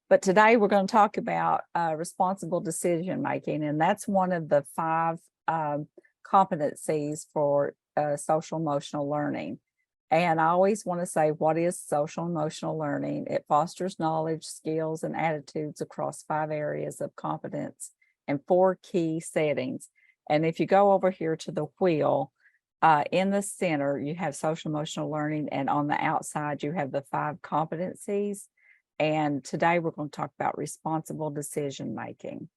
But today we're going to talk about responsible decision making, and that's one of the five competencies for social emotional learning. And I always want to say, what is social emotional learning? It fosters knowledge, skills, and attitudes across 5 areas of competence and 4 key settings. And if you go over here to the wheel, in the center, you have social emotional learning, and on the outside, you have the 5 competencies. And today we're going to talk about responsible decision making.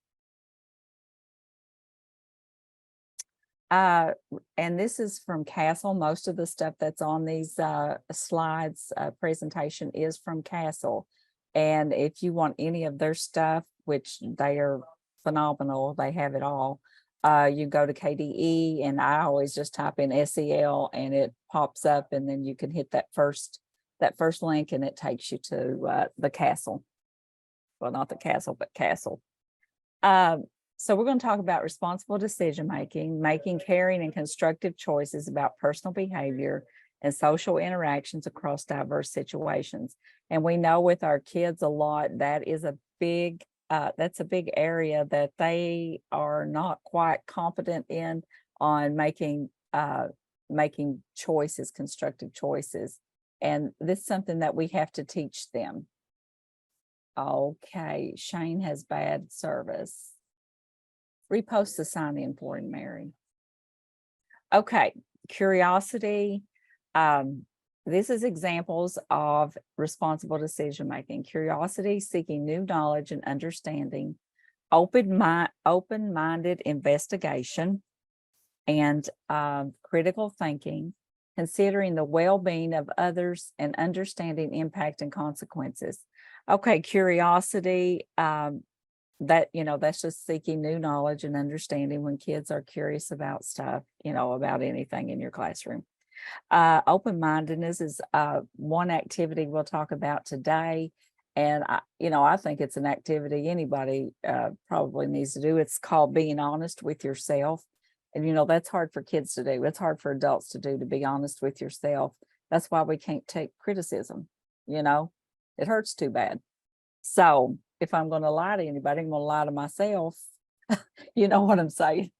And this is from Castle. Most of the stuff that's on these slides presentation is from Castle. And if you want any of their stuff, which they are phenomenal, they have it all. You go to KVEC, and I always just type in SEL and it pops up, and then you can hit that first link and it takes you to the Castle. Well, not the Castle, but Castle. So we're going to talk about responsible decision making, making caring and constructive choices about personal behavior and social interactions across diverse situations. And we know with our kids a lot, that is a big that's a big area that they are not quite competent in on making choices, constructive choices. And this is something that we have to teach them. Okay, Shane has bad service. Repost the sign in for him, Mary. Okay, curiosity. This is examples of responsible decision making. Curiosity, seeking new knowledge and understanding, open-minded investigation, and critical thinking, considering the well-being of others and understanding impact and consequences. Okay, curiosity, that's just seeking new knowledge and understanding when kids are curious about stuff, about anything in your classroom. Open-mindedness is one activity we'll talk about today. And I think it's an activity anybody probably needs to do. It's called being honest with yourself. And that's hard for kids to do. It's hard for adults to do, to be honest with yourself. That's why we can't take criticism. It hurts too bad. So if I'm going to lie to anybody, I'm going to lie to myself. You know what I'm saying?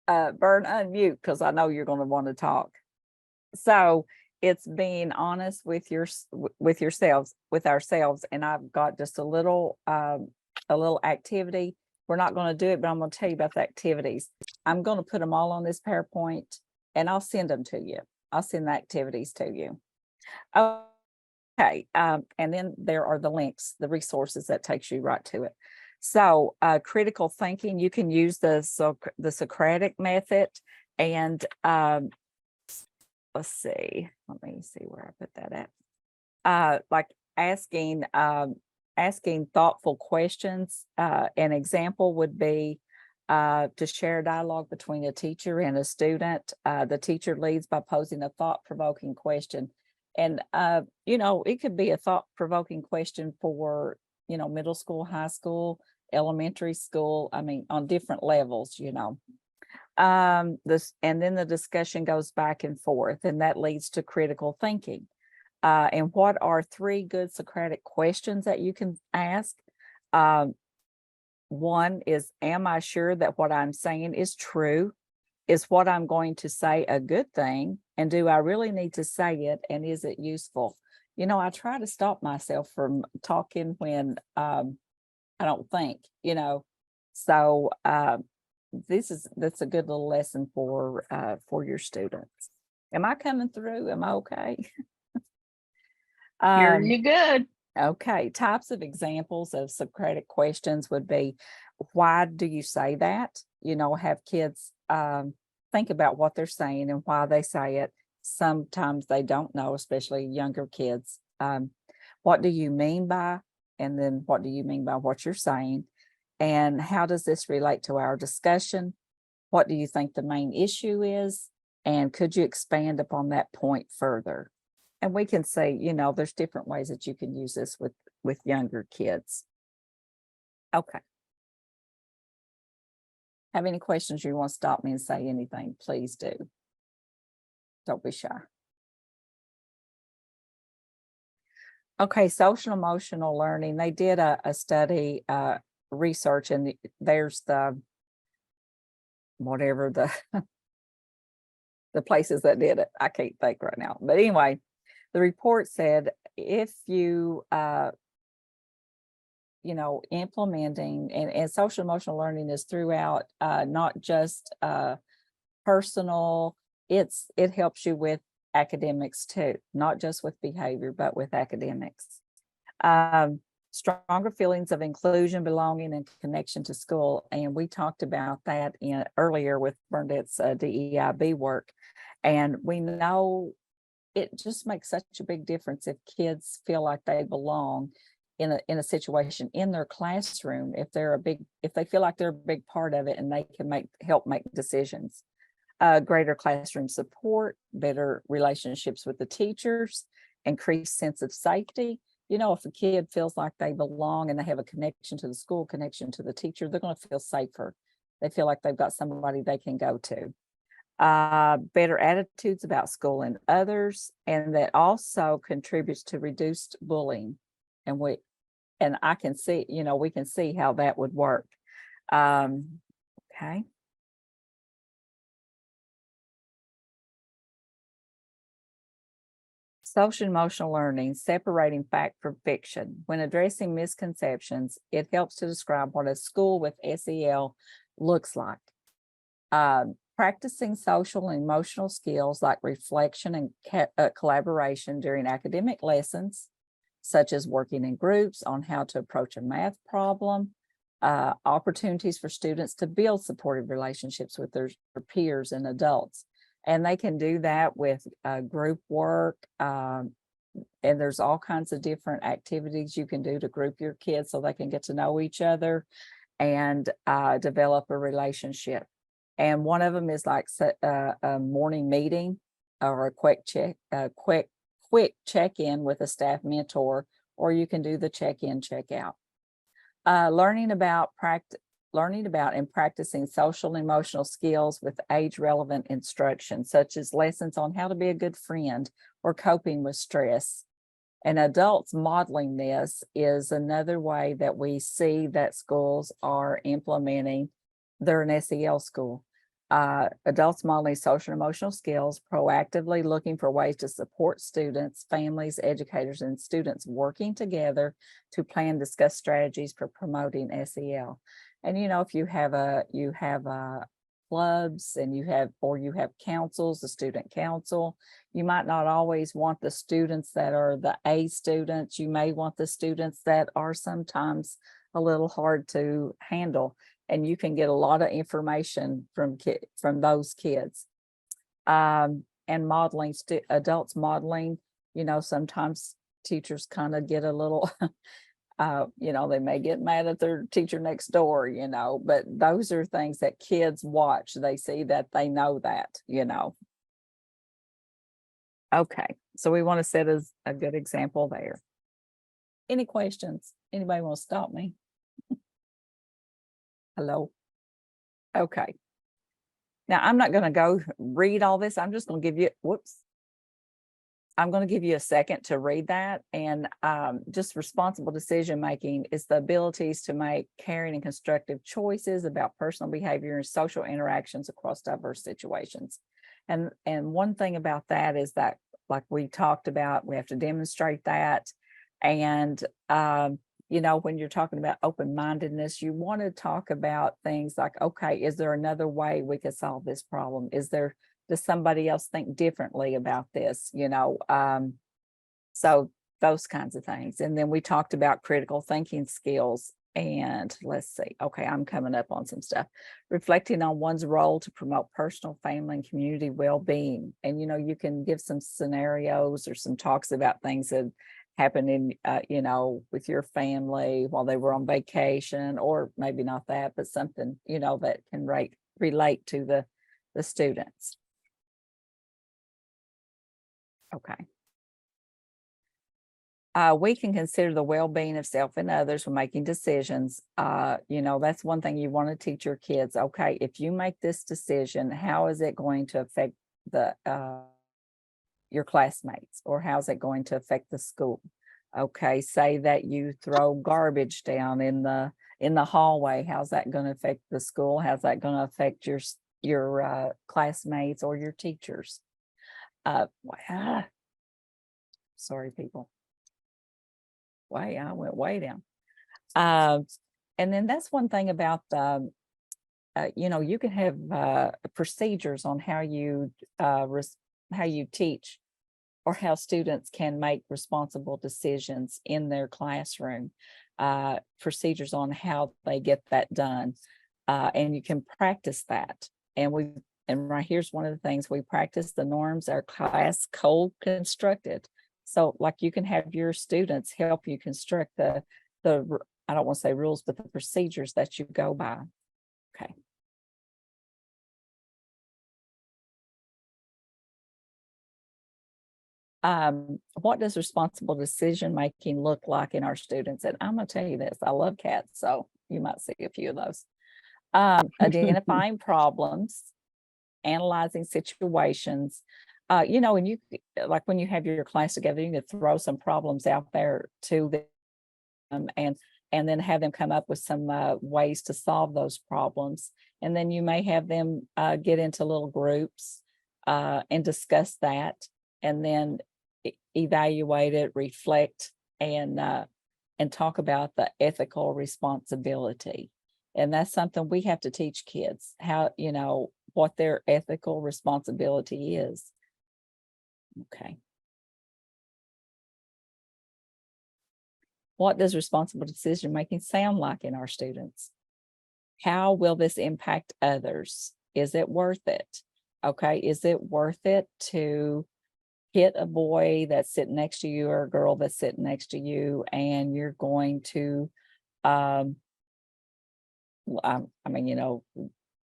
Burn unmute, because I know you're going to want to talk. So it's being honest with ourselves. And I've got just a little activity. We're not going to do it, but I'm going to tell you about the activities. I'm going to put them all on this PowerPoint, and I'll send them to you. I'll send the activities to you. Okay, and then there are the links, the resources that takes you right to it. So critical thinking, you can use the Socratic method, and let's see, let me see where I put that at. Like asking thoughtful questions. An example would be to share a dialogue between a teacher and a student. The teacher leads by posing a thought-provoking question. And, it could be a thought-provoking question for, middle school, high school, elementary school, on different levels, and then the discussion goes back and forth, and that leads to critical thinking. And what are 3 good Socratic questions that you can ask? One is, am I sure that what I'm saying is true? Is what I'm going to say a good thing? And do I really need to say it? And is it useful? I try to stop myself from talking when I don't think, So that's a good little lesson for your students. Am I coming through? Am I okay? You're good. Okay, types of examples of Socratic questions would be, why do you say that? Have kids think about what they're saying and why they say it. Sometimes they don't know, especially younger kids. What do you mean by? And then what do you mean by what you're saying? And how does this relate to our discussion? What do you think the main issue is? And could you expand upon that point further? And we can say, there's different ways that you can use this with younger kids. Okay. Have any questions? You want to stop me and say anything, please do. Don't be shy. Okay, social emotional learning, they did a study, research, and there's the whatever the places that did it. I can't think right now. But anyway, the report said if you implementing and social emotional learning is throughout, not just personal, it helps you with academics too, not just with behavior, but with academics. Stronger feelings of inclusion, belonging, and connection to school. And we talked about that earlier with Bernadette's DEIB work. And we know it just makes such a big difference if kids feel like they belong in a situation in their classroom, if they feel like they're a big part of it and they can help make decisions. Greater classroom support, better relationships with the teachers, increased sense of safety. If a kid feels like they belong and they have a connection to the school, connection to the teacher, they're going to feel safer. They feel like they've got somebody they can go to. Better attitudes about school and others, and that also contributes to reduced bullying. And I can see, we can see how that would work. Okay. Social emotional learning, separating fact from fiction. When addressing misconceptions, it helps to describe what a school with SEL looks like. Practicing social and emotional skills like reflection and collaboration during academic lessons, such as working in groups on how to approach a math problem, opportunities for students to build supportive relationships with their peers and adults. And they can do that with group work. And there's all kinds of different activities you can do to group your kids so they can get to know each other and develop a relationship. And one of them is like a morning meeting or a quick check-in with a staff mentor, or you can do the check-in, check-out. Learning about and practicing social and emotional skills with age-relevant instruction, such as lessons on how to be a good friend or coping with stress. And adults modeling this is another way that we see that schools are implementing. They're an SEL school. Adults modeling social and emotional skills, proactively looking for ways to support students, families, educators, and students working together to plan, discuss strategies for promoting SEL. And if you have clubs and you have councils, the student council, you might not always want the students that are the A students. You may want the students that are sometimes a little hard to handle. And you can get a lot of information from those kids. And modeling, adults modeling, sometimes teachers kind of get a little, they may get mad at their teacher next door, but those are things that kids watch. They see that, they know that, Okay, so we want to set as a good example there. Any questions? Anybody want to stop me? Hello? Okay. Now, I'm not going to go read all this. I'm just going to give you, I'm going to give you a second to read that. And just responsible decision making is the abilities to make caring and constructive choices about personal behavior and social interactions across diverse situations. And one thing about that is that, like we talked about, we have to demonstrate that. And when you're talking about open-mindedness, you want to talk about things like, okay, is there another way we could solve this problem? Does somebody else think differently about this? So those kinds of things. And then we talked about critical thinking skills. And let's see, okay, I'm coming up on some stuff. Reflecting on one's role to promote personal, family, and community well-being. And, you can give some scenarios or some talks about things that happened in, with your family while they were on vacation, or maybe not that, but something, that can relate to the students. Okay. We can consider the well-being of self and others when making decisions. That's one thing you want to teach your kids. Okay, if you make this decision, how is it going to affect your classmates, or how is it going to affect the school? Okay, say that you throw garbage down in the hallway. How's that going to affect the school? How's that going to affect your classmates or your teachers? Sorry, people. I went way down. And then that's one thing about the, you can have procedures on how you teach, or how students can make responsible decisions in their classroom, procedures on how they get that done. And you can practice that. And right here's one of the things we practice: the norms our class code constructed. So like you can have your students help you construct the I don't want to say rules, but the procedures that you go by. Okay. What does responsible decision making look like in our students? And I'm going to tell you this: I love cats, so you might see a few of those. Identifying problems, analyzing situations. And you, like when you have your class together, you can throw some problems out there to them, and then have them come up with some ways to solve those problems. And then you may have them get into little groups and discuss that, and then evaluate it, reflect, and talk about the ethical responsibility. And that's something we have to teach kids, how, what their ethical responsibility is. Okay. What does responsible decision making sound like in our students? How will this impact others? Is it worth it? Okay. Is it worth it to hit a boy that's sitting next to you or a girl that's sitting next to you, and you're going to,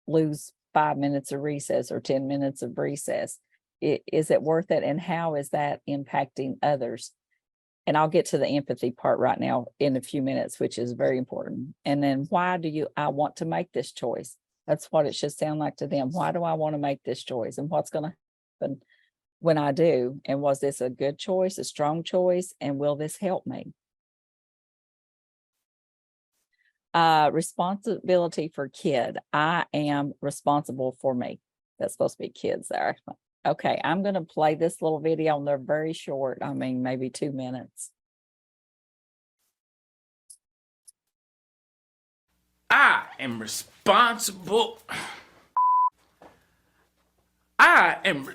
lose 5 minutes of recess or 10 minutes of recess? Is it worth it? And how is that impacting others? And I'll get to the empathy part right now in a few minutes, which is very important. And then why do I want to make this choice? That's what it should sound like to them. Why do I want to make this choice? And what's going to happen when I do? And was this a good choice, a strong choice? And will this help me? Responsibility for kid. I am responsible for me. That's supposed to be kids there. Okay, I'm going to play this little video, and they're very short. I mean, maybe 2 minutes. I am responsible. I am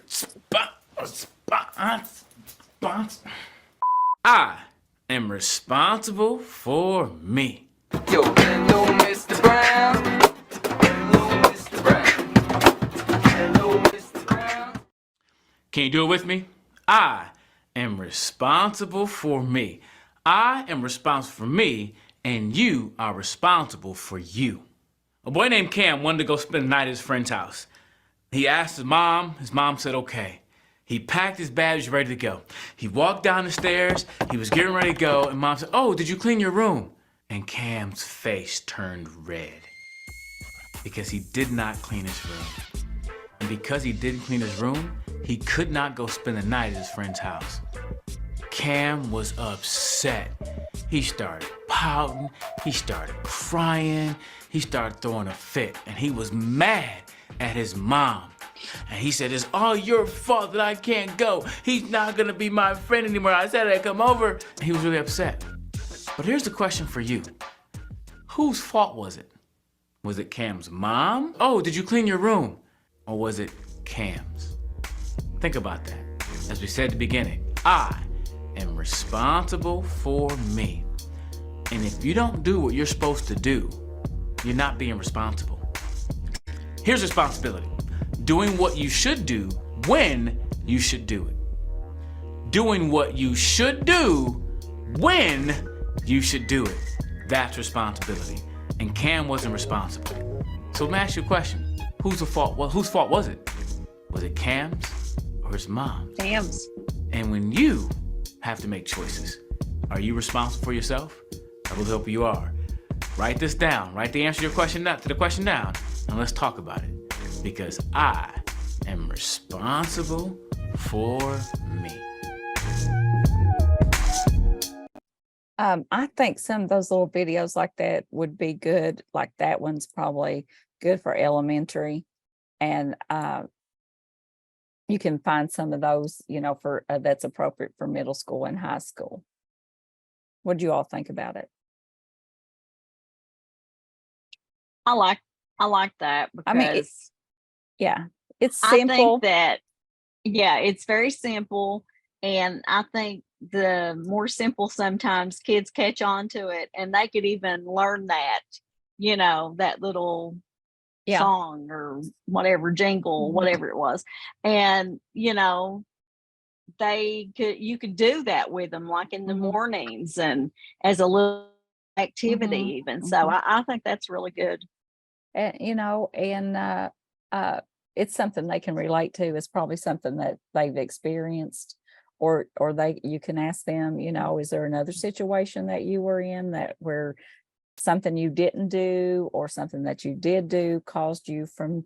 responsible for me. Yo, hello, Mr. Brown. Hello, Mr. Brown. Hello, Mr. Brown. Can you do it with me? I am responsible for me. I am responsible for me, and you are responsible for you. A boy named Cam wanted to go spend the night at his friend's house. He asked his mom. His mom said, okay. He packed his bag, was ready to go. He walked down the stairs. He was getting ready to go, and mom said, oh, did you clean your room? And Cam's face turned red because he did not clean his room. And because he didn't clean his room, he could not go spend the night at his friend's house. Cam was upset. He started pouting, he started crying, he started throwing a fit, and he was mad at his mom. And he said, it's all your fault that I can't go. He's not gonna be my friend anymore. I said I'd come over. And he was really upset. But here's the question for you. Whose fault was it? Was it Cam's mom? Oh, did you clean your room? Or was it Cam's? Think about that. As we said at the beginning, I am responsible for me. And if you don't do what you're supposed to do, you're not being responsible. Here's responsibility. Doing what you should do when you should do it. Doing what you should do when you should do it. That's responsibility. And Cam wasn't responsible. So let me ask you a question. Whose fault was it? Was it Cam's or his mom's? Cam's. And when you have to make choices, are you responsible for yourself? I really hope you are. Write this down. Write the answer to the question down, and let's talk about it. Because I am responsible for me. I think some of those little videos like that would be good. Like that one's probably good for elementary. And you can find some of those, for that's appropriate for middle school and high school. What do you all think about it? I like that I mean, because Yeah, it's I simple. think that, yeah, it's very simple. And I think the more simple, sometimes kids catch on to it and they could even learn that, that little Yeah. song or whatever, jingle, Mhm. whatever it was. And, you could do that with them like in the Mhm. mornings and as a little activity Mhm. even. So Mhm. I think that's really good. And it's something they can relate to. It's probably something that they've experienced, or you can ask them, is there another situation that you were in that where something you didn't do or something that you did do caused you from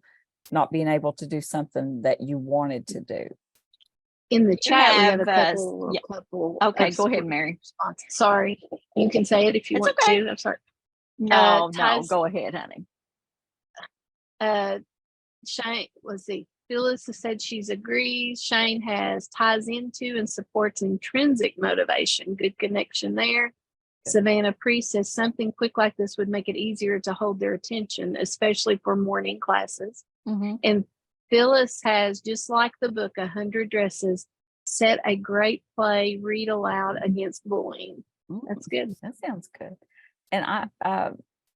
not being able to do something that you wanted to do? In the chat, we have a have, couple. Okay, of go ahead, script Mary. responses. Sorry, you can say it if you It's want okay. to. I'm sorry. No, Ties- go ahead, honey. Shane, let's see. Phyllis has said she's agrees. Shane has ties into and supports intrinsic motivation. Good connection there. Savannah Priest says something quick like this would make it easier to hold their attention, especially for morning classes. Mhm. And Phyllis has, just like the book, 100 Dresses, set a great play, read aloud against bullying. That's good. That sounds good. And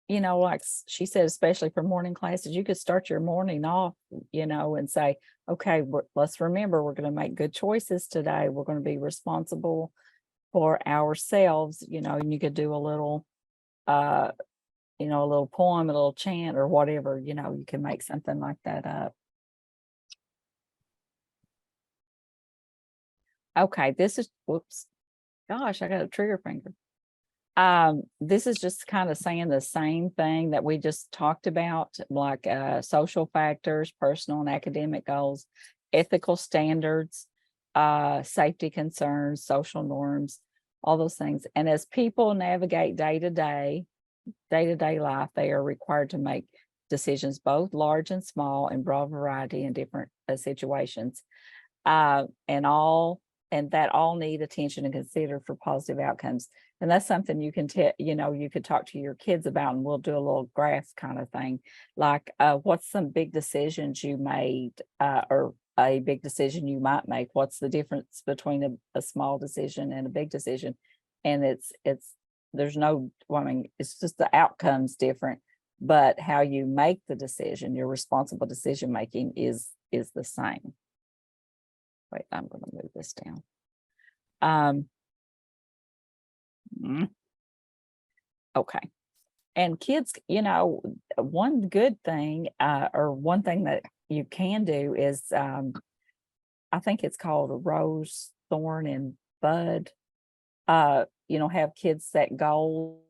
like she said, especially for morning classes, you could start your morning off, and say, okay, let's remember, we're going to make good choices today. We're going to be responsible for ourselves, and you could do a little, a little poem, a little chant or whatever, you can make something like that up. Okay, this is, whoops, gosh, I got a trigger finger. This is just kind of saying the same thing that we just talked about, like social factors, personal and academic goals, ethical standards, safety concerns, social norms, all those things. And as people navigate day-to-day life, they are required to make decisions, both large and small, in broad variety in different situations. And that all need attention and consider for positive outcomes. And that's something you can you could talk to your kids about, and we'll do a little graph kind of thing. Like, what's some big decisions you made, or a big decision you might make? What's the difference between a small decision and a big decision? And there's no, I mean, it's just the outcome's different, but how you make the decision, your responsible decision making is the same. Wait, I'm going to move this down. Okay. And kids, one good thing, or one thing that you can do is, I think it's called a rose, thorn, and bud. Have kids set goals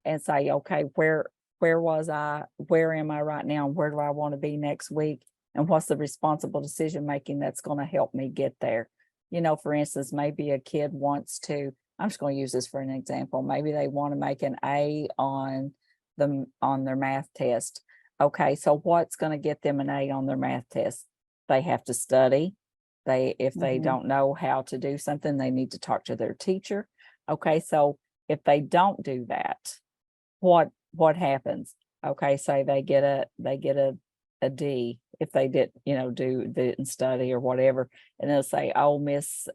and say, okay, where was I? Where am I right now? Where do I want to be next week? And what's the responsible decision making that's going to help me get there? For instance, maybe a kid wants to, I'm just going to use this for an example. Maybe they want to make an A on their math test. Okay, so what's going to get them an A on their math test? They have to study. If they don't know how to do something, they need to talk to their teacher. Okay, so if they don't do that, what happens? Okay, say they get a D if they didn't study or whatever, and they'll say, oh, Miss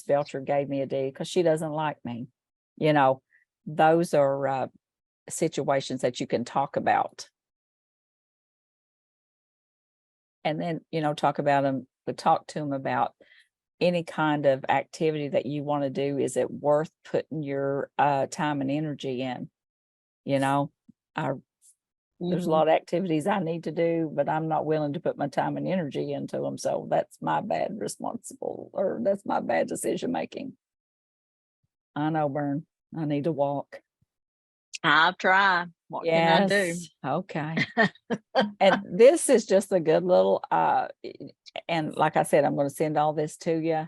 Belcher gave me a D because she doesn't like me. Those are situations that you can talk about, and then talk to them about any kind of activity that you want to do. Is it worth putting your time and energy in? There's a lot of activities I need to do, but I'm not willing to put my time and energy into them. So that's my bad that's my bad decision making. I know, Bern, I need to walk. I'll try. What can I do? Okay. And this is just a good little, and like I said, I'm going to send all this to you.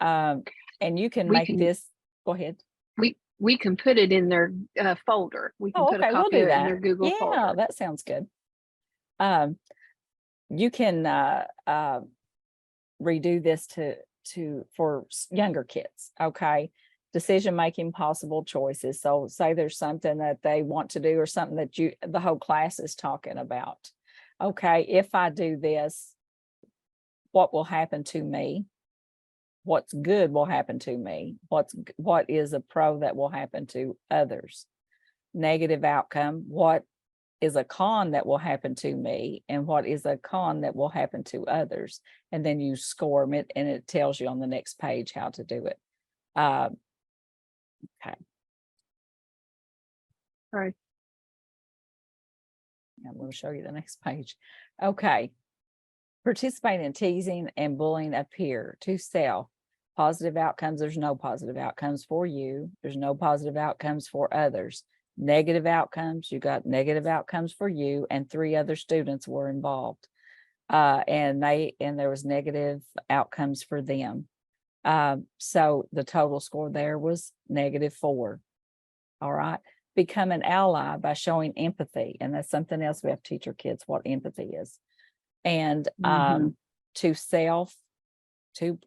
And you can make this, go ahead. we can put it in their folder. We can Oh, put a okay, we'll copy do of it in that. their Google Yeah, folder. that sounds good. You can redo this for younger kids. Okay. Decision making possible choices. So say there's something that they want to do or something that the whole class is talking about. Okay, if I do this, what will happen to me? What's good will happen to me? What is a pro that will happen to others? Negative outcome, what is a con that will happen to me, and what is a con that will happen to others? And then you score them, and it tells you on the next page how to do it. Okay. Right. I'm going to show you the next page. Okay. Participate in teasing and bullying a peer. To self. Positive outcomes. There's no positive outcomes for you. There's no positive outcomes for others. Negative outcomes. You got negative outcomes for you, and 3 other students were involved. And there was negative outcomes for them. So the total score there was -4. All right. Become an ally by showing empathy. And that's something else we have to teach our kids what empathy is. And to self, 2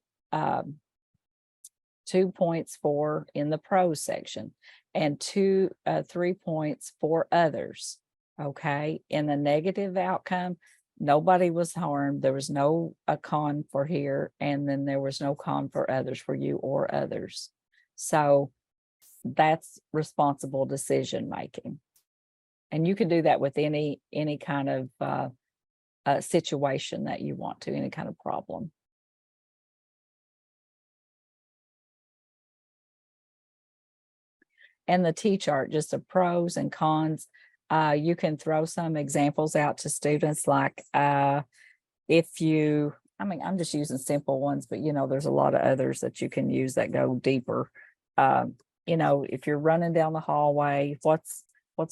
points for in the pros section, and 3 points for others. Okay. In the negative outcome, nobody was harmed. There was no con for here, and then there was no con for others, for you or others. So that's responsible decision making. And you can do that with any kind of situation that you want to, any kind of problem. And the T chart, just the pros and cons. You can throw some examples out to students, like if you, I'm just using simple ones, but there's a lot of others that you can use that go deeper. If you're running down the hallway, what's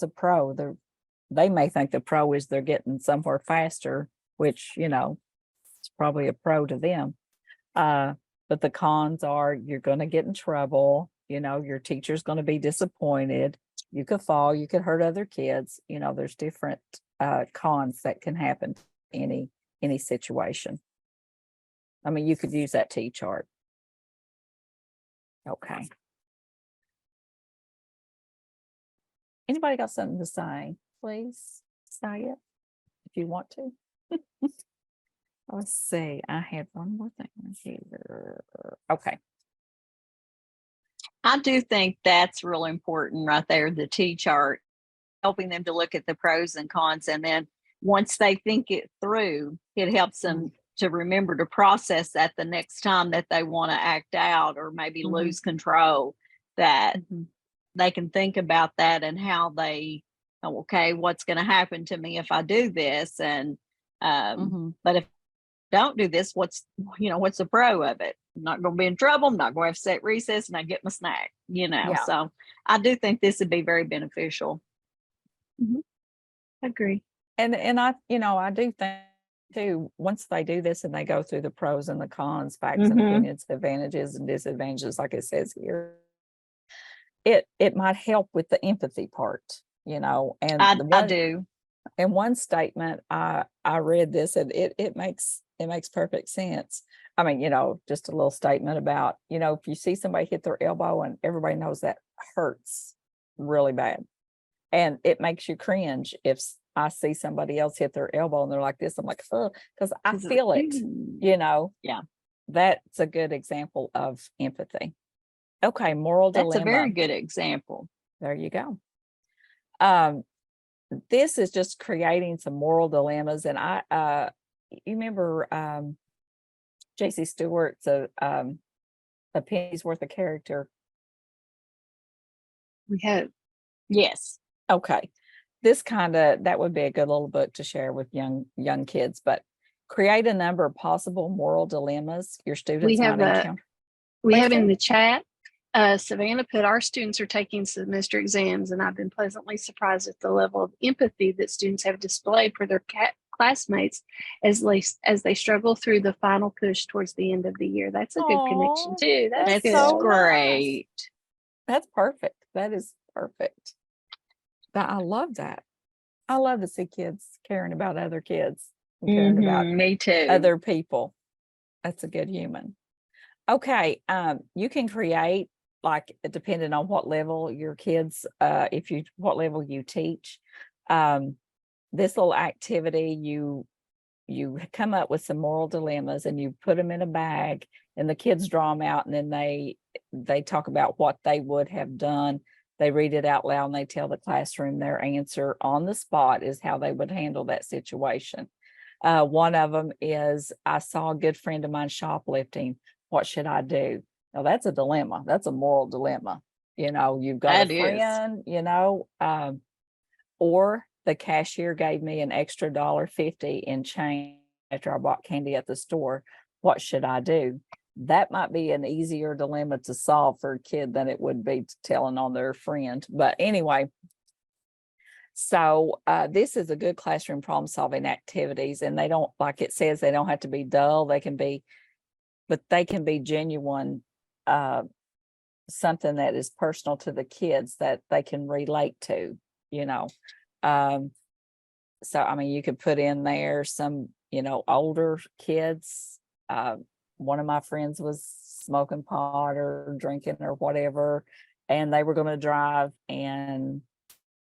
a pro? They may think the pro is they're getting somewhere faster, which, it's probably a pro to them. But the cons are you're going to get in trouble. Your teacher's going to be disappointed. You could fall, you could hurt other kids. There's different cons that can happen in any situation. You could use that T chart. Okay. Anybody got something to say? Please say it if you want to. Let's see. I had one more thing here. Okay. I do think that's real important right there, the T chart, helping them to look at the pros and cons. And then once they think it through, it helps them to remember to process that the next time that they want to act out or maybe lose control, that they can think about that and how they, okay, what's going to happen to me if I do this? And, but if I don't do this, what's the pro of it? I'm not going to be in trouble. I'm not going to have to set recess and I get my snack, Yeah. So I do think this would be very beneficial. Agree. And I do think too, once they do this and they go through the pros and the cons, facts and opinions, advantages and disadvantages, like it says here, it might help with the empathy part, and I do. In one statement, I read this, and it makes perfect sense. Just a little statement about, if you see somebody hit their elbow, and everybody knows that hurts really bad, and it makes you cringe if I see somebody else hit their elbow and they're like this, I'm like, oh, because I feel it, Yeah. That's a good example of empathy. Okay, moral dilemma. That's a very good example. There you go. This is just creating some moral dilemmas. And you remember J.C. Stewart's a penny's worth of character. We have. Yes. Okay. That would be a good little book to share with young kids, but create a number of possible moral dilemmas your students might encounter. We have in the chat, Savannah put, our students are taking semester exams, and I've been pleasantly surprised at the level of empathy that students have displayed for their classmates as they struggle through the final push towards the end of the year. That's a good connection too. That's so good. great. That's perfect. That is perfect. I love that. I love to see kids caring about other kids and caring about Me too. other people. That's a good human. Okay, you can create, like, depending on what level your kids, what level you teach. This little activity, you come up with some moral dilemmas and you put them in a bag, and the kids draw them out, and then they talk about what they would have done. They read it out loud and they tell the classroom their answer on the spot is how they would handle that situation. One of them is, I saw a good friend of mine shoplifting. What should I do? Now that's a dilemma. That's a moral dilemma. You've got That a is. friend, or the cashier gave me an extra $1.50 in change after I bought candy at the store. What should I do? That might be an easier dilemma to solve for a kid than it would be telling on their friend. But anyway, so this is a good classroom problem solving activities, and they don't, like it says, they don't have to be dull. They can be genuine, something that is personal to the kids that they can relate to, so I mean, you could put in there some, older kids. One of my friends was smoking pot or drinking or whatever, and they were going to drive, and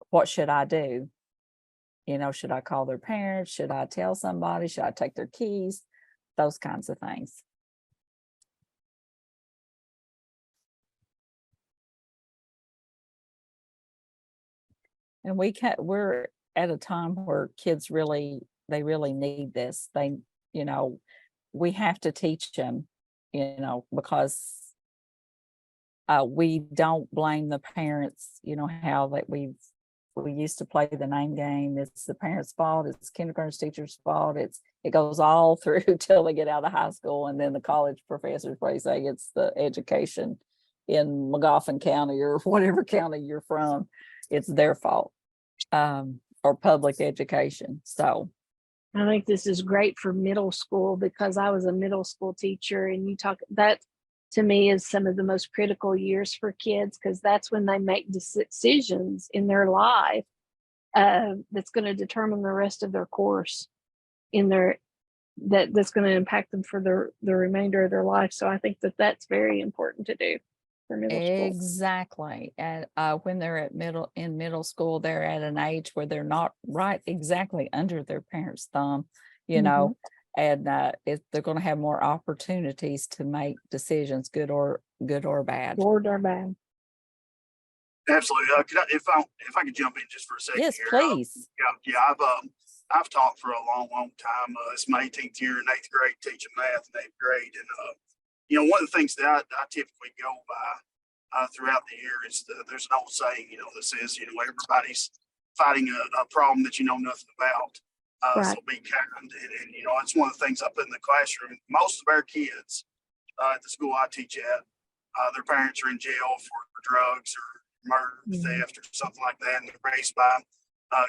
what should I do? Should I call their parents? Should I tell somebody? Should I take their keys? Those kinds of things. And we're at a time where kids really need this. We have to teach them, because we don't blame the parents, how that we used to play the name game. It's the parents' fault, it's kindergarten teacher's fault, it goes all through till they get out of high school, and then the college professors probably say it's the education in McGoffin County or whatever county you're from, it's their fault, or public education. So I think this is great for middle school because I was a middle school teacher, and that to me is some of the most critical years for kids because that's when they make decisions in their life that's going to determine the rest of their course that's going to impact them for the remainder of their life. So I think that's very important to do for middle school. exactly. And when they're in middle school, they're at an age where they're not right exactly under their parents' thumb, and they're going to have more opportunities to make decisions, good or bad. Good or bad. Absolutely. If I could jump in just for a second. Yes, here. please. I've taught for a long time. It's my 18th year in 8th grade teaching math in 8th grade, and one of the things that I typically go by throughout the year is there's an old saying, that says, everybody's fighting a problem that you know nothing about. Right. So be kind, and it's one of the things I put in the classroom. Most of our kids at the school I teach at, their parents are in jail for drugs or murder, theft, or something like that, and they're raised by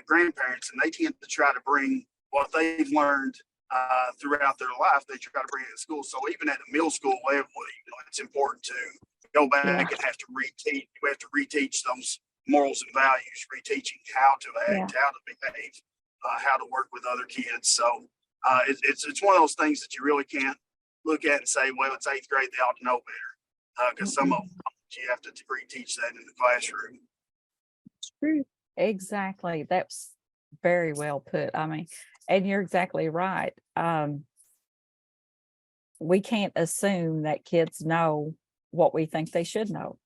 grandparents, and they tend to try to bring what they've learned throughout their life. They try to bring it to school. So even at the middle school level, it's important to go back and have to reteach. We have to reteach those morals and values, reteaching how to act, how to behave, how to work with other kids. So it's one of those things that you really can't look at and say, well, it's 8th grade, they ought to know better, because some of them you have to reteach that in the classroom. It's true. Exactly. That's very well put. I mean, and you're exactly right. We can't assume that kids know what we think they should know.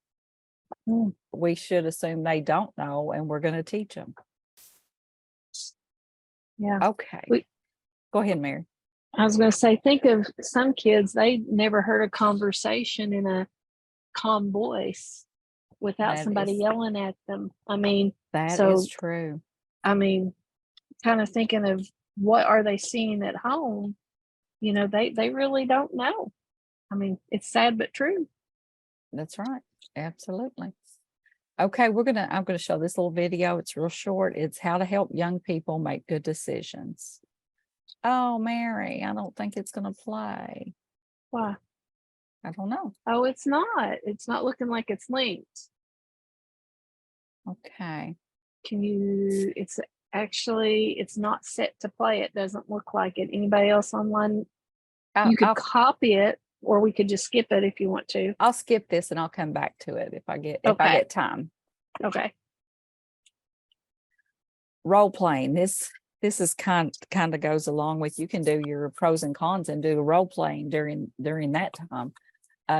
We should assume they don't know, and we're going to teach them. Yeah. Okay. Go ahead, Mary. I was going to say, think of some kids, they never heard a conversation in a calm voice without somebody yelling at them. I mean, that is true. I mean, kind of thinking of what are they seeing at home? They really don't know. I mean, it's sad but true. That's right. Absolutely. Okay, I'm gonna show this little video. It's real short. It's how to help young people make good decisions. Oh, Mary, I don't think it's gonna play. Why? I don't know. Oh, it's not. It's not looking like it's linked. Okay. It's actually, it's not set to play. It doesn't look like it. Anybody else online? You could I'll copy it, or we could just skip it if you want to. I'll skip this and I'll come back to it if I Okay. get time. Okay. Role playing. This is kind of goes along with, you can do your pros and cons and do role playing during that time.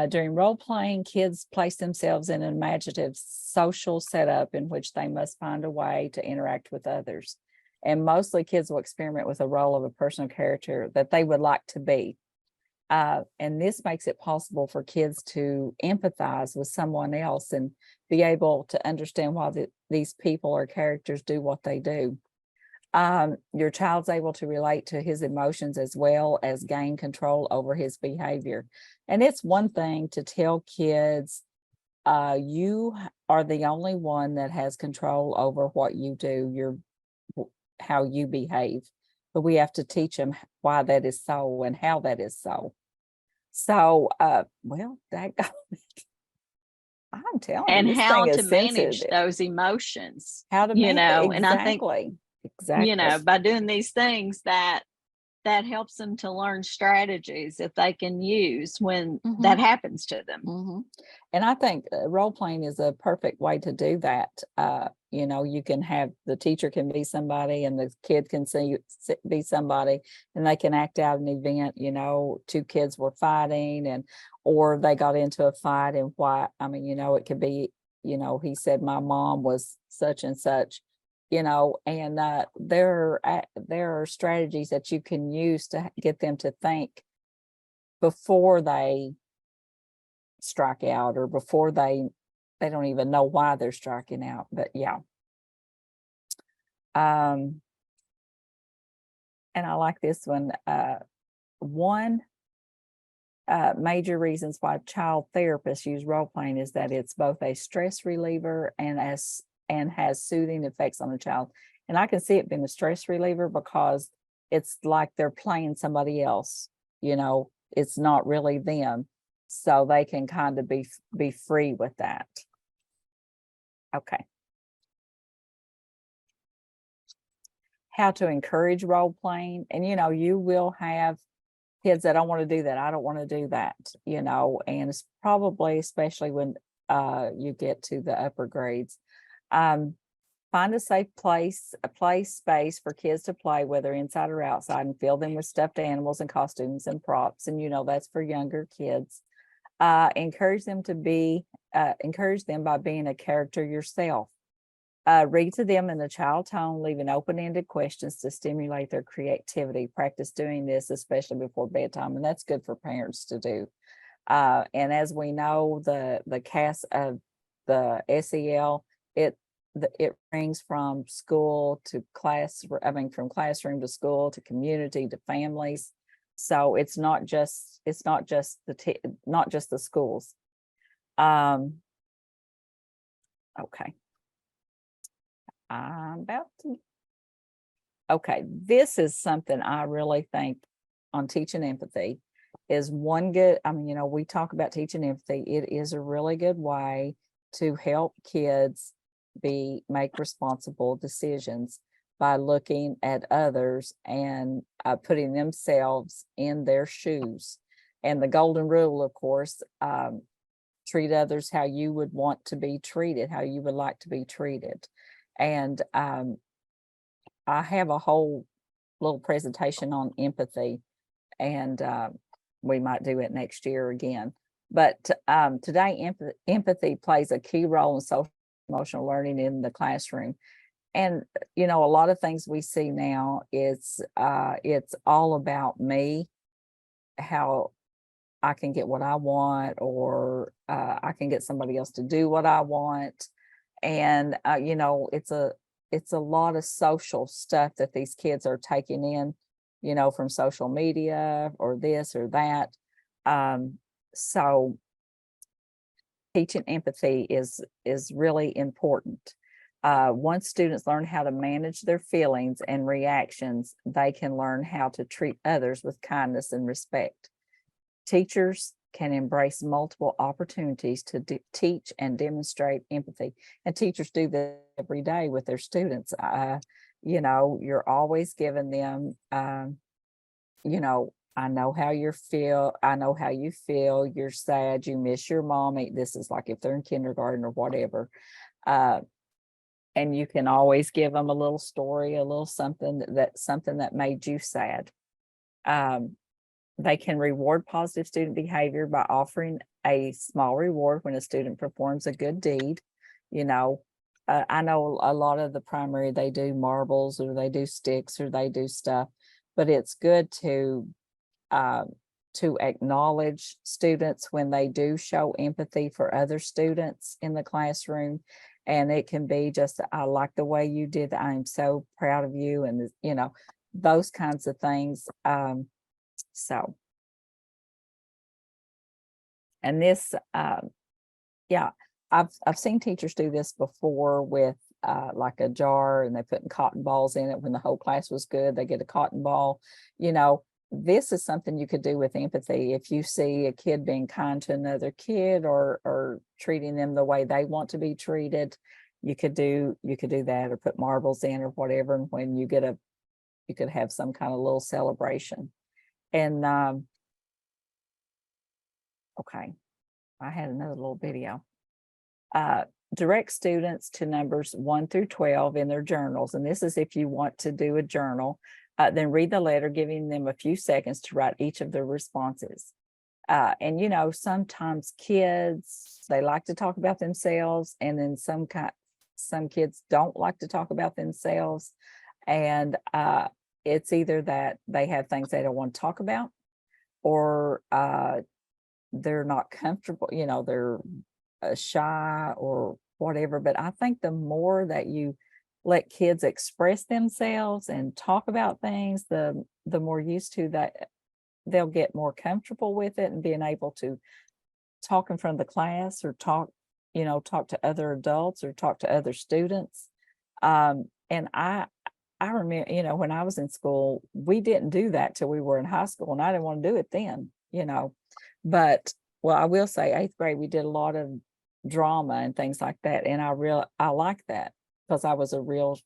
During role playing, kids place themselves in an imaginative social setup in which they must find a way to interact with others. And mostly kids will experiment with a role of a personal character that they would like to be. And this makes it possible for kids to empathize with someone else and be able to understand why these people or characters do what they do. Your child's able to relate to his emotions as well as gain control over his behavior. And it's one thing to tell kids, you are the only one that has control over what you do, how you behave. But we have to teach them why that is so and how that is so. So, well, that I'm telling you, And this how thing to is manage sensitive. those emotions, How to you manage know, and I think, exactly. you know, by doing these things that helps them to learn strategies that they can use when that happens to them. Mhm. And I think role playing is a perfect way to do that. You know, you can have the teacher can be somebody and the kid can be somebody, and they can act out an event. You know, two kids were fighting or they got into a fight, and why, I mean, you know, it could be, you know, he said my mom was such and such, you know, and there are strategies that you can use to get them to think before they strike out, or before they don't even know why they're striking out. But yeah. And I like this one. One major reasons why child therapists use role playing is that it's both a stress reliever and has soothing effects on the child. And I can see it being a stress reliever because it's like they're playing somebody else, you know, it's not really them. So they can kind of be free with that. Okay. How to encourage role playing. And, you know, you will have kids that don't want to do that. I don't want to do that, you know, and it's probably, especially when you get to the upper grades. Find a safe place, a play space for kids to play, whether inside or outside, and fill them with stuffed animals and costumes and props. And, you know, that's for younger kids. Encourage them by being a character yourself. Read to them in the child tone, leaving open-ended questions to stimulate their creativity. Practice doing this, especially before bedtime, and that's good for parents to do. And as we know, the cast of the SEL, it rings from school to class. I mean, from classroom to school to community to families. So it's not just the schools. Okay. Okay, this is something I really think on teaching empathy is one good, I mean, you know, we talk about teaching empathy. It is a really good way to help kids make responsible decisions by looking at others and putting themselves in their shoes. And the golden rule, of course, treat others how you would want to be treated, how you would like to be treated. And I have a whole little presentation on empathy, and we might do it next year again. But today, empathy plays a key role in social emotional learning in the classroom. And, you know, a lot of things we see now, it's all about me, how I can get what I want, or I can get somebody else to do what I want. And, you know, it's a lot of social stuff that these kids are taking in, you know, from social media or this or that. So teaching empathy is really important. Once students learn how to manage their feelings and reactions, they can learn how to treat others with kindness and respect. Teachers can embrace multiple opportunities to teach and demonstrate empathy. And teachers do this every day with their students. You know, you're always giving them, you know, I know how you feel. I know how you feel. You're sad. You miss your mommy. This is like if they're in kindergarten or whatever. And you can always give them a little story, a little something that made you sad. They can reward positive student behavior by offering a small reward when a student performs a good deed. You know, I know a lot of the primary, they do marbles or they do sticks or they do stuff, but it's good to acknowledge students when they do show empathy for other students in the classroom. And it can be just, I like the way you did that. I'm so proud of you. And, you know, those kinds of things. So, and this, yeah, I've seen teachers do this before with like a jar, and they put cotton balls in it. When the whole class was good, they get a cotton ball. You know, this is something you could do with empathy. If you see a kid being kind to another kid or treating them the way they want to be treated, you could do that, or put marbles in or whatever. And when you get you could have some kind of little celebration. And okay, I had another little video. Direct students to numbers 1 through 12 in their journals. And this is if you want to do a journal. Then read the letter, giving them a few seconds to write each of their responses. And you know, sometimes kids, they like to talk about themselves, and then some kids don't like to talk about themselves. And it's either that they have things they don't want to talk about, or they're not comfortable, you know, they're shy or whatever. But I think the more that you let kids express themselves and talk about things, the more used to that they'll get more comfortable with it, and being able to talk in front of the class, or talk to other adults, or talk to other students. And I remember, you know, when I was in school, we didn't do that till we were in high school, and I didn't want to do it then, you know. But well, I will say 8th grade, we did a lot of drama and things like that. And I like that, because I was a real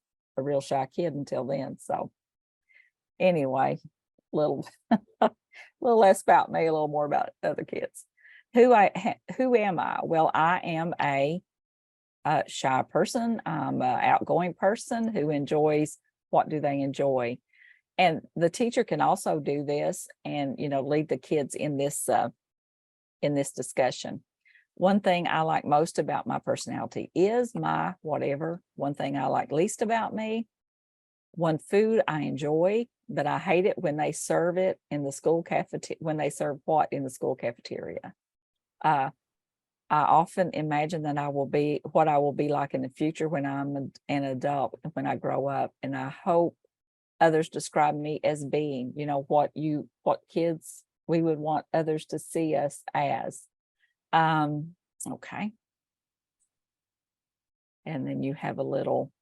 shy kid until then. So anyway, little less about me, a little more about other kids. Who am I? Well, I am a shy person. I'm an outgoing person who enjoys, what do they enjoy? And the teacher can also do this and, you know, lead the kids in this discussion. One thing I like most about my personality is my whatever. One thing I like least about me. One food I enjoy, but I hate it when they serve it in the school cafeteria, when they serve what in the school cafeteria. I often imagine that I will be like in the future when I'm an adult, when I grow up, and I hope others describe me as being, you know, what kids we would want others to see us as. Okay. And then you have a little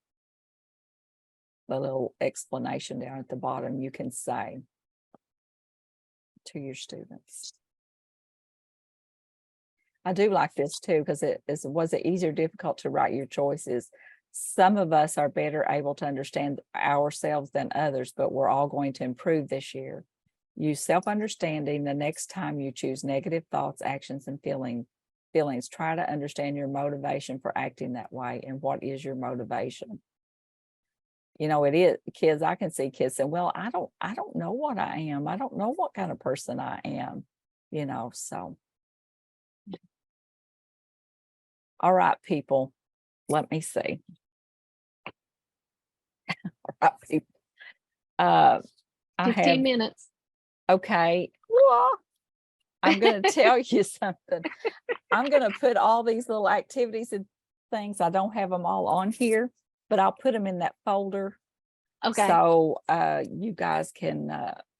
explanation down at the bottom you can say to your students. I do like this too, because was it easy or difficult to write your choices? Some of us are better able to understand ourselves than others, but we're all going to improve this year. Use self-understanding the next time you choose negative thoughts, actions, and feelings. Try to understand your motivation for acting that way, and what is your motivation. You know, it is kids. I can see kids saying, well, I don't know what I am. I don't know what kind of person I am, you know, so. All right, people, let me see. All right, people. I 15 have, minutes. okay. Well, I'm going to tell you something. I'm going to put all these little activities and things. I don't have them all on here, but I'll put them in that folder. Okay. So you guys can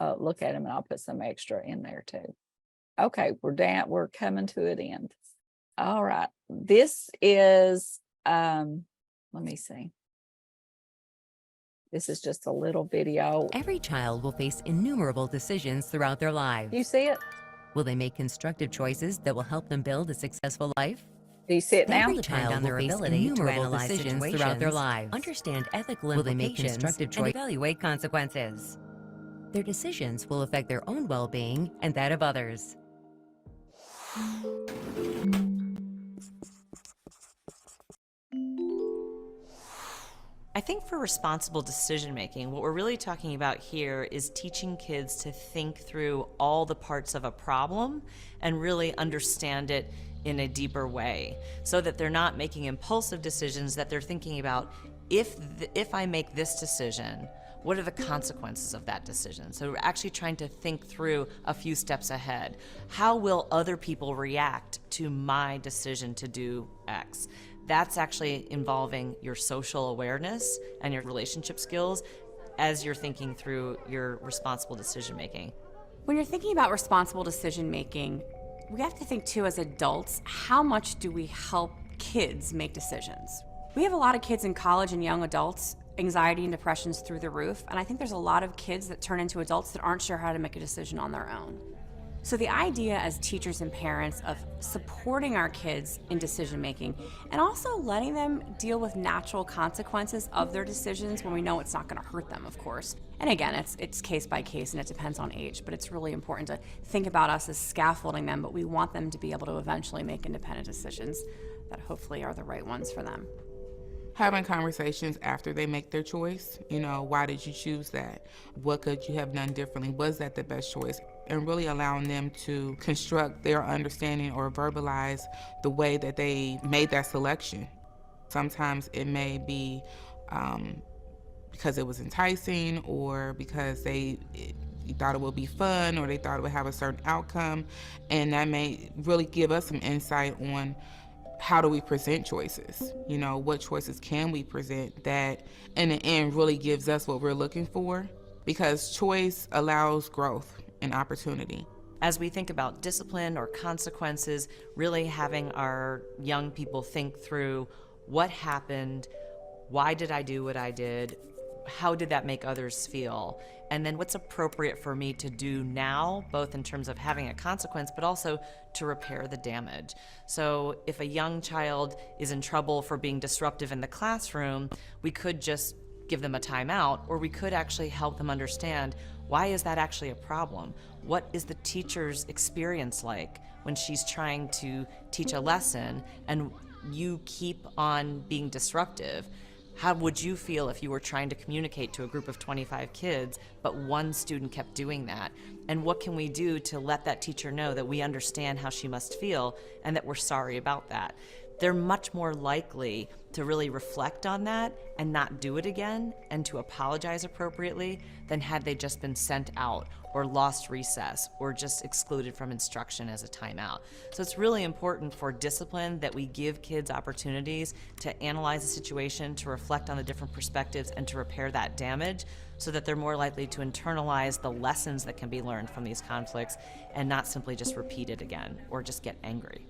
look at them, and I'll put some extra in there too. Okay, we're coming to an end. All right. This is, let me see. This is just a little video. Every child will face innumerable decisions throughout their lives. You see it? Will they make constructive choices that will help them build a successful life? Do you sit now? Every child on their ability to analyze decisions throughout their lives, understand ethical implications, will they make constructive choices, and evaluate consequences. Their decisions will affect their own well-being and that of others. I think for responsible decision making, what we're really talking about here is teaching kids to think through all the parts of a problem and really understand it in a deeper way, so that they're not making impulsive decisions, that they're thinking about, if I make this decision, what are the consequences of that decision? So we're actually trying to think through a few steps ahead. How will other people react to my decision to do X? That's actually involving your social awareness and your relationship skills as you're thinking through your responsible decision making. When you're thinking about responsible decision making, we have to think too as adults, how much do we help kids make decisions? We have a lot of kids in college and young adults, anxiety and depression's through the roof, and I think there's a lot of kids that turn into adults that aren't sure how to make a decision on their own. So the idea as teachers and parents of supporting our kids in decision making and also letting them deal with natural consequences of their decisions when we know it's not going to hurt them, of course. And again, it's case by case and it depends on age, but it's really important to think about us as scaffolding them, but we want them to be able to eventually make independent decisions that hopefully are the right ones for them. Having conversations after they make their choice, why did you choose that? What could you have done differently? Was that the best choice? And really allowing them to construct their understanding or verbalize the way that they made that selection. Sometimes it may be because it was enticing, or because they thought it would be fun, or they thought it would have a certain outcome, and that may really give us some insight on how do we present choices? What choices can we present that in the end really gives us what we're looking for? Because choice allows growth and opportunity. As we think about discipline or consequences, really having our young people think through what happened, why did I do what I did, how did that make others feel, and then what's appropriate for me to do now, both in terms of having a consequence, but also to repair the damage. So if a young child is in trouble for being disruptive in the classroom, we could just give them a timeout, or we could actually help them understand, why is that actually a problem? What is the teacher's experience like when she's trying to teach a lesson and you keep on being disruptive? How would you feel if you were trying to communicate to a group of 25 kids, but one student kept doing that? And what can we do to let that teacher know that we understand how she must feel and that we're sorry about that? They're much more likely to really reflect on that and not do it again, and to apologize appropriately, than had they just been sent out or lost recess or just excluded from instruction as a timeout. So it's really important for discipline that we give kids opportunities to analyze the situation, to reflect on the different perspectives, and to repair that damage, so that they're more likely to internalize the lessons that can be learned from these conflicts and not simply just repeat it again or just get angry.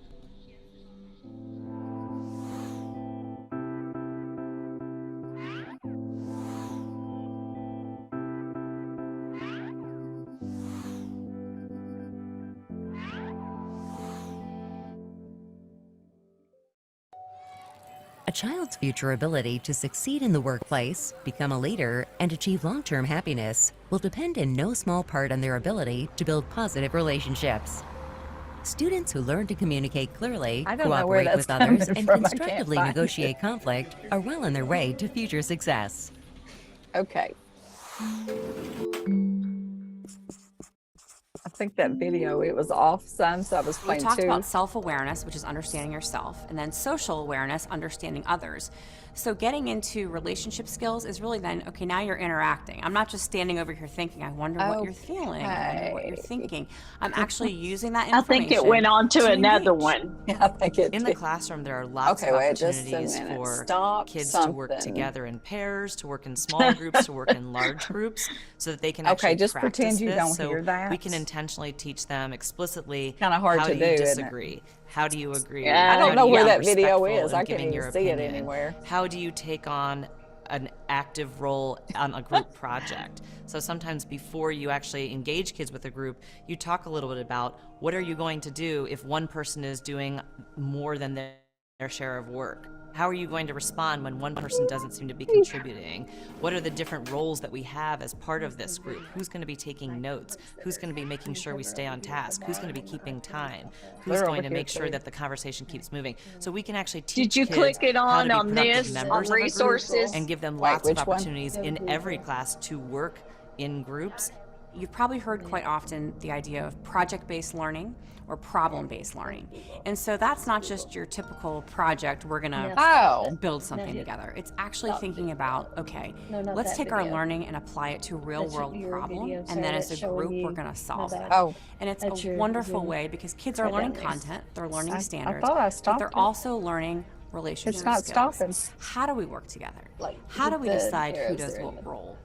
A child's future ability to succeed in the workplace, become a leader, and achieve long-term happiness will depend in no small part on their ability to build positive relationships. Students who learn to communicate clearly, I don't know where cooperate that's with others, coming and from. I can't constructively find negotiate conflict are well on their way to future success. Okay. I think that video, it was off some, so I was We playing talked two. about self-awareness, which is understanding yourself, and then social awareness, understanding others. So getting into relationship skills is really then, okay, now you're interacting. I'm not just standing over here thinking, I wonder what you're feeling, I wonder what you're thinking. I'm actually using that I information. think it went on to another engage. one. Yeah, I think it In the did. classroom, there are lots Okay, of wait just a opportunities minute. for Stop kids to work something. together in pairs, to work in small groups, to work in large groups, so that they can actually Okay, just practice pretend you this. don't So hear that. we can intentionally teach them explicitly, Kinda hard how to do do, you isn't it? disagree? How do you agree? Yeah, I don't How know do where you be that video respectful is. in I can't giving even your see it opinion? anywhere. How do you take on an active role on a group project. So sometimes before you actually engage kids with a group, you talk a little bit about what are you going to do if one person is doing more than their share of work? How are you going to respond when one person doesn't seem to be contributing? What are the different roles that we have as part of this group? Who's going to be taking notes? Who's going to be making sure we stay on task? Who's going to be keeping time? Who's They're going over to here make sure too. that the conversation keeps moving? So we can actually teach Did you kids click it how to on be productive this, on members of a group resources? and give them Wait, lots of which one? opportunities in every class to work in groups. You've probably heard quite often the idea of project-based learning or problem-based learning. And so that's not just your typical project, we're gonna Oh, build something together. It's actually thinking about, okay, not let's that take our video. learning and apply it to a real-world your problem, video, and sorry, then as that's a group, showing we're you gonna solve my that. bad. oh, And it's That's a your wonderful Zoom. way because kids are Right learning down there. content, they're learning I standards, thought I but stopped they're it. also learning relationship It's not skills. stopping. How do we work together? Like, How do we the decide who arrows does are in what the- role?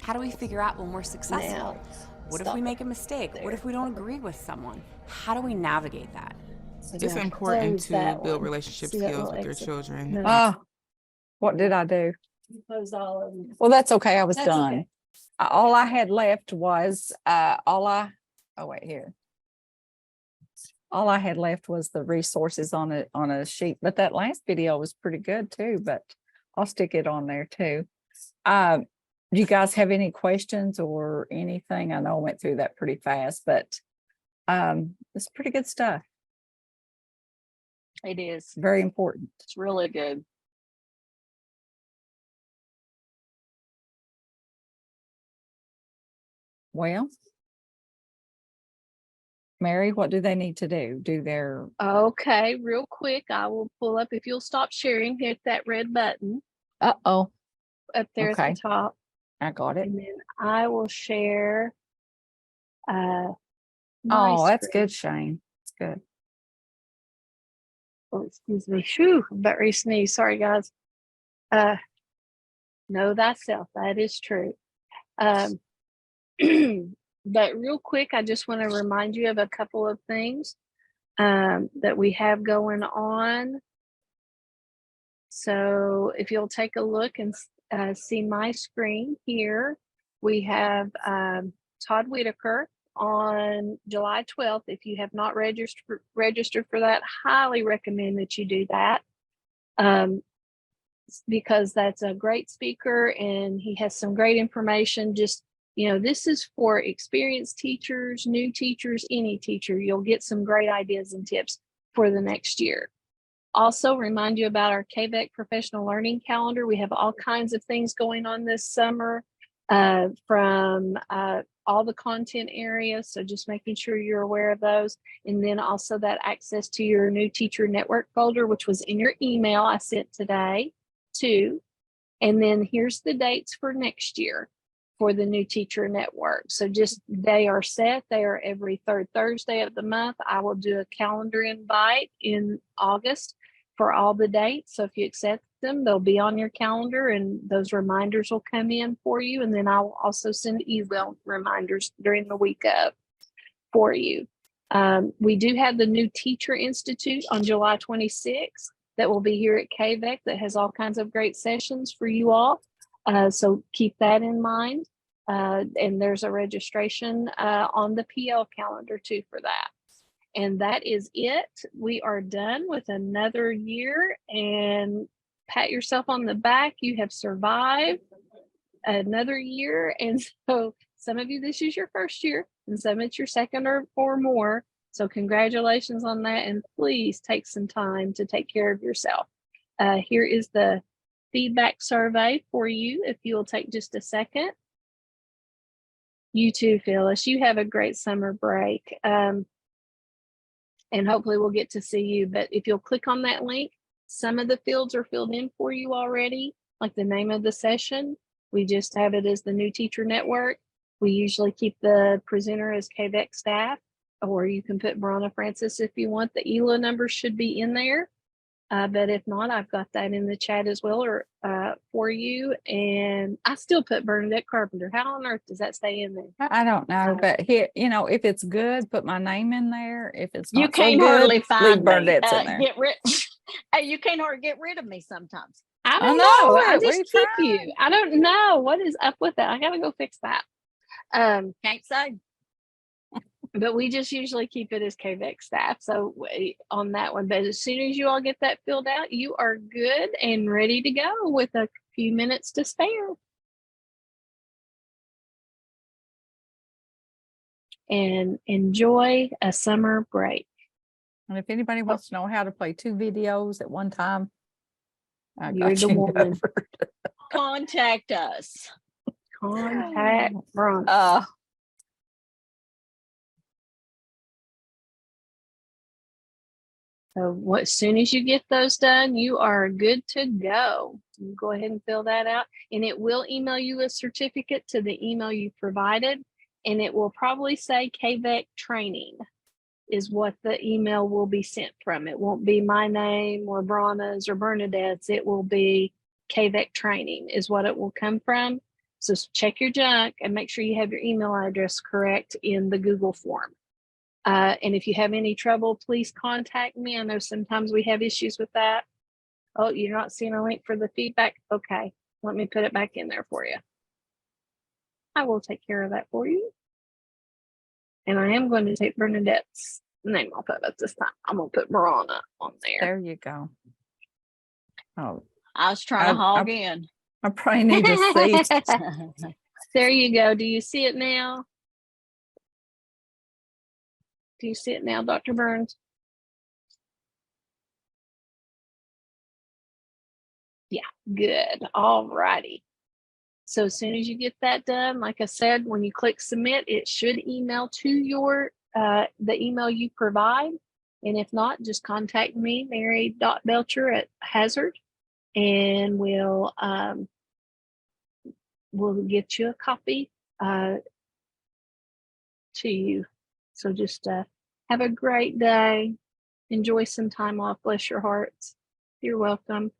How do we figure out when we're successful? Now, What if stop we it. make a mistake? What if we don't agree with someone? How do we navigate that? So It's now important close to that build one. relationship See that skills little with your exit? children. No. Oh, what did I do? You close all of them. Well, that's okay. I was That's done. okay. All I had left was, oh, wait, here. All I had left was the resources on a sheet, but that last video was pretty good too, but I'll stick it on there too. Do you guys have any questions or anything? I know I went through that pretty fast, but it's pretty good stuff. It is. Very important. It's really good. Well, Mary, what do they need to do? Do their, Okay, real quick, I will pull up, if you'll stop sharing, hit that red button uh-oh, up there at Okay. the top. I got it. And then I will share. My Oh, that's screen. good, Shane. It's good. Oh, excuse me. Phew, I'm about ready to sneeze. Sorry, guys. Know thyself. That is true. But real quick, I just want to remind you of a couple of things that we have going on. So if you'll take a look and see my screen here, we have Todd Whitaker on July 12th. If you have not registered for that, highly recommend that you do that, because that's a great speaker and he has some great information. Just, this is for experienced teachers, new teachers, any teacher. You'll get some great ideas and tips for the next year. Also remind you about our KVEC professional learning calendar. We have all kinds of things going on this summer from all the content areas. So just making sure you're aware of those. And then also that access to your new teacher network folder, which was in your email I sent today too. And then here's the dates for next year for the new teacher network. So just, they are set. They are every third Thursday of the month. I will do a calendar invite in August for all the dates. So if you accept them, they'll be on your calendar and those reminders will come in for you. And then I'll also send email reminders during the week of for you. We do have the new Teacher Institute on July 26th that will be here at KVEC that has all kinds of great sessions for you all. So keep that in mind. And there's a registration on the PL calendar too for that. And that is it. We are done with another year, and pat yourself on the back. You have survived another year. And so some of you, this is your first year and some it's your second or more. So congratulations on that. And please take some time to take care of yourself. Here is the feedback survey for you. If you will take just a second. You too, Phyllis. You have a great summer break. And hopefully we'll get to see you. But if you'll click on that link, some of the fields are filled in for you already, like the name of the session. We just have it as the new teacher network. We usually keep the presenter as KVEC staff, or you can put Verona Francis if you want. The ELA number should be in there. But if not, I've got that in the chat as well, or for you. And I still put Bernadette Carpenter. How on earth does that stay in there? I don't know, but here, if it's good, put my name in there. If it's You not so can't good, hardly leave find me. Bernadette's in there. Get rid. Hey, you can't hardly get rid of me sometimes. I I don't know know. I it. just We keep tried. you. I don't know what is up with that. I gotta go fix that. Can't say. But we just usually keep it as KVEC staff. So on that one, but as soon as you all get that filled out, you are good and ready to go with a few minutes to spare. And enjoy a summer break. And if anybody wants to know how to play 2 videos at one time, I You're got the you woman. covered. Contact us. Contact Bronx. So as soon as you get those done, you are good to go. You go ahead and fill that out, and it will email you a certificate to the email you provided, and it will probably say KVEC training is what the email will be sent from. It won't be my name or Brana's or Bernadette's. It will be KVEC training is what it will come from. So check your junk and make sure you have your email address correct in the Google form. And if you have any trouble, please contact me. I know sometimes we have issues with that. Oh, you're not seeing a link for the feedback? Okay, let me put it back in there for you. I will take care of that for you. And I am going to take Bernadette's name off of it this time. I'm going to put Marana on there. There you go. Oh, I was trying to hog in. I probably need to see. There you go. Do you see it now? Do you see it now, Dr. Burns? Yeah, good. All righty. So as soon as you get that done, like I said, when you click submit, it should email to your the email you provide. And if not, just contact me, Mary.Belcher at Hazard, and we'll get you a copy to you. So just have a great day. Enjoy some time off. Bless your hearts. You're welcome.